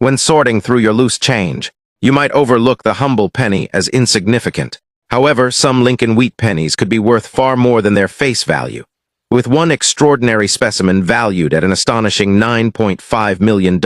When sorting through your loose change, you might overlook the humble penny as insignificant. However, some Lincoln wheat pennies could be worth far more than their face value, with one extraordinary specimen valued at an astonishing $9.5 million.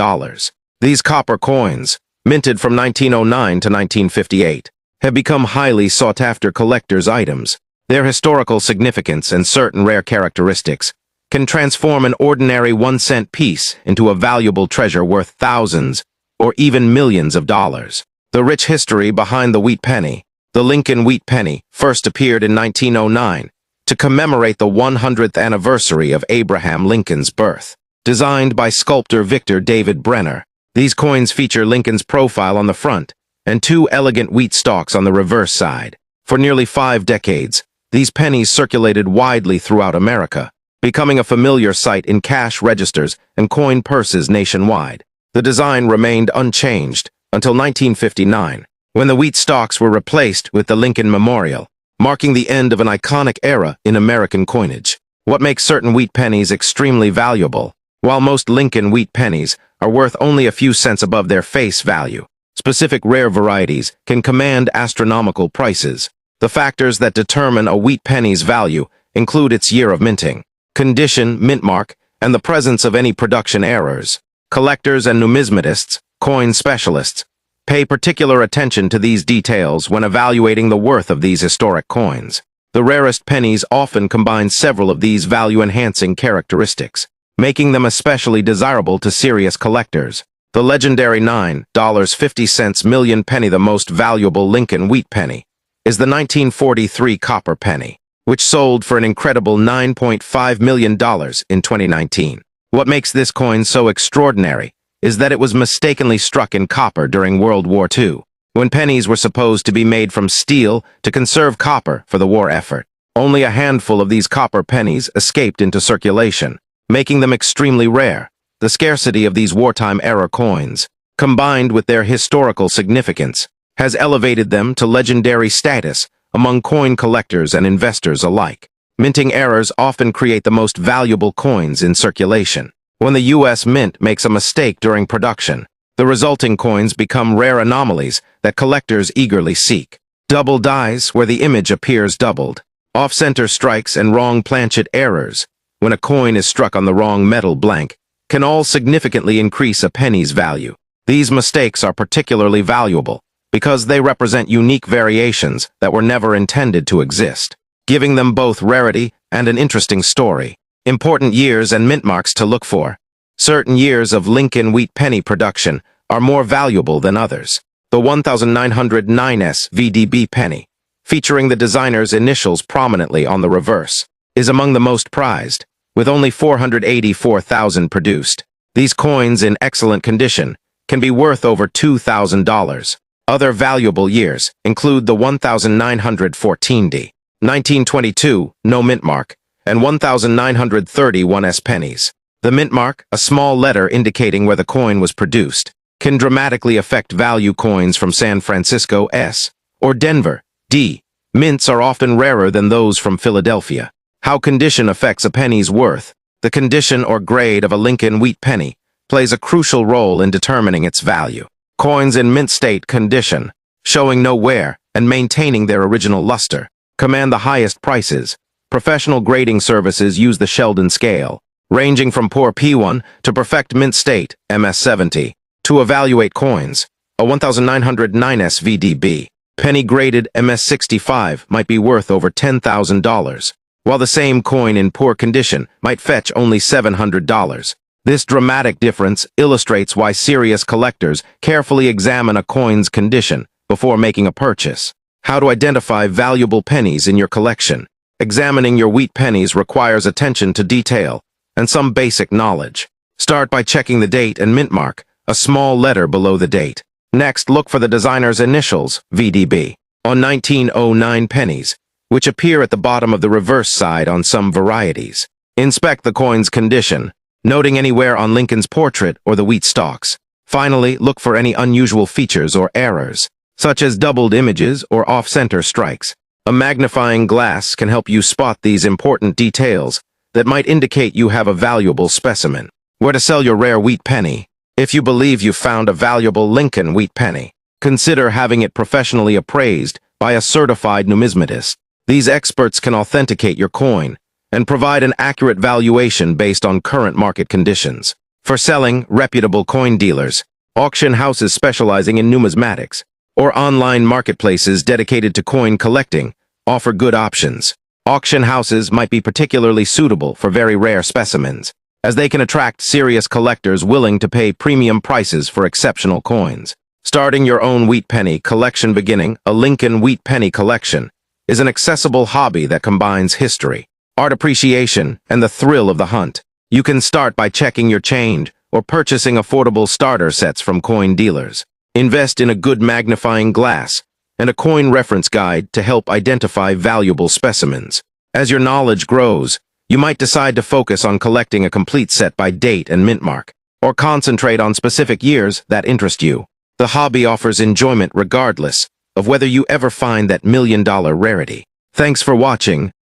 These copper coins, minted from 1909 to 1958, have become highly sought-after collector's items. Their historical significance and certain rare characteristics can transform an ordinary 1-cent piece into a valuable treasure worth thousands or even millions of dollars. The rich history behind the wheat penny. The Lincoln wheat penny first appeared in 1909 to commemorate the 100th anniversary of Abraham Lincoln's birth. Designed by sculptor Victor David Brenner, these coins feature Lincoln's profile on the front and two elegant wheat stalks on the reverse side. For nearly 5 decades, these pennies circulated widely throughout America, becoming a familiar sight in cash registers and coin purses nationwide. The design remained unchanged until 1959, when the wheat stalks were replaced with the Lincoln Memorial, marking the end of an iconic era in American coinage. What makes certain wheat pennies extremely valuable? While most Lincoln wheat pennies are worth only a few cents above their face value, specific rare varieties can command astronomical prices. The factors that determine a wheat penny's value include its year of minting, condition, mint mark, and the presence of any production errors. Collectors and numismatists, coin specialists, pay particular attention to these details when evaluating the worth of these historic coins. The rarest pennies often combine several of these value-enhancing characteristics, making them especially desirable to serious collectors. The legendary $9.50 million penny, the most valuable Lincoln wheat penny, is the 1943 copper penny, which sold for an incredible $9.5 million in 2019. What makes this coin so extraordinary is that it was mistakenly struck in copper during World War II, when pennies were supposed to be made from steel to conserve copper for the war effort. Only a handful of these copper pennies escaped into circulation, making them extremely rare. The scarcity of these wartime-era coins, combined with their historical significance, has elevated them to legendary status among coin collectors and investors alike. Minting errors often create the most valuable coins in circulation. When the U.S. Mint makes a mistake during production, the resulting coins become rare anomalies that collectors eagerly seek. Double dies, where the image appears doubled. Off-center strikes and wrong planchet errors, when a coin is struck on the wrong metal blank, can all significantly increase a penny's value. These mistakes are particularly valuable because they represent unique variations that were never intended to exist, giving them both rarity and an interesting story. Important years and mint marks to look for. Certain years of Lincoln wheat penny production are more valuable than others. The 1909 VDB penny, featuring the designer's initials prominently on the reverse, is among the most prized, with only 484,000 produced. These coins in excellent condition can be worth over $2,000. Other valuable years include the 1914D, 1922, no mint mark, and 1931 pennies. The mint mark, a small letter indicating where the coin was produced, can dramatically affect value. Coins from San Francisco S. or Denver D. Mints are often rarer than those from Philadelphia. How condition affects a penny's worth. The condition or grade of a Lincoln wheat penny plays a crucial role in determining its value. Coins in mint state condition, showing no wear and maintaining their original luster, command the highest prices. Professional grading services use the Sheldon scale, ranging from poor P1 to perfect mint state, MS70, to evaluate coins. A 1909 VDB, penny-graded MS65 might be worth over $10,000, while the same coin in poor condition might fetch only $700. This dramatic difference illustrates why serious collectors carefully examine a coin's condition before making a purchase. How to identify valuable pennies in your collection. Examining your wheat pennies requires attention to detail and some basic knowledge. Start by checking the date and mint mark, a small letter below the date. Next, look for the designer's initials, VDB, on 1909 pennies, which appear at the bottom of the reverse side on some varieties. Inspect the coin's condition, noting any wear on Lincoln's portrait or the wheat stalks. Finally, look for any unusual features or errors, such as doubled images or off-center strikes. A magnifying glass can help you spot these important details that might indicate you have a valuable specimen. Where to sell your rare wheat penny. If you believe you've found a valuable Lincoln wheat penny, consider having it professionally appraised by a certified numismatist. These experts can authenticate your coin and provide an accurate valuation based on current market conditions. For selling, reputable coin dealers, auction houses specializing in numismatics, or online marketplaces dedicated to coin collecting offer good options. Auction houses might be particularly suitable for very rare specimens, as they can attract serious collectors willing to pay premium prices for exceptional coins. Starting your own wheat penny collection beginning a Lincoln wheat penny collection is an accessible hobby that combines history, art appreciation, and the thrill of the hunt. You can start by checking your change or purchasing affordable starter sets from coin dealers. Invest in a good magnifying glass and a coin reference guide to help identify valuable specimens. As your knowledge grows, you might decide to focus on collecting a complete set by date and mint mark, or concentrate on specific years that interest you. The hobby offers enjoyment regardless of whether you ever find that million-dollar rarity. Thanks for watching.